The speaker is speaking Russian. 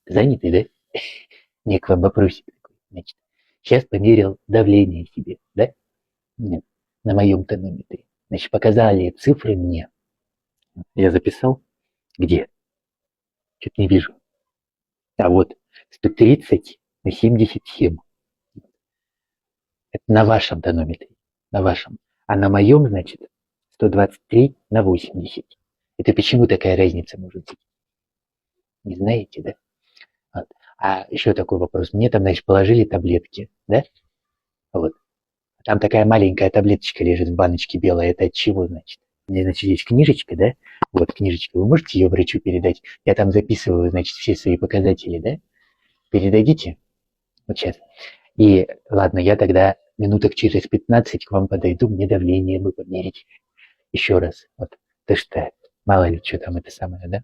Занятый, да? Не, к вам вопросик такой. Значит, сейчас померил давление себе, да? Нет, на моем тонометре. Значит, показали цифры мне. Я записал. Где? Что-то не вижу. А вот 130/77. Это на вашем тонометре. На вашем. А на моем, значит, 123/80. Это почему такая разница может быть? Не знаете, да? Вот. А еще такой вопрос. Мне там, значит, положили таблетки, да? Вот. Там такая маленькая таблеточка лежит в баночке белая. Это от чего, значит? У меня, значит, есть книжечка, да? Вот книжечка. Вы можете ее врачу передать? Я там записываю, значит, все свои показатели, да? Передадите? Вот сейчас. И ладно, я тогда минуток через 15 к вам подойду, мне давление бы померить еще раз. Вот. Ты что, мало ли, что там это самое, да?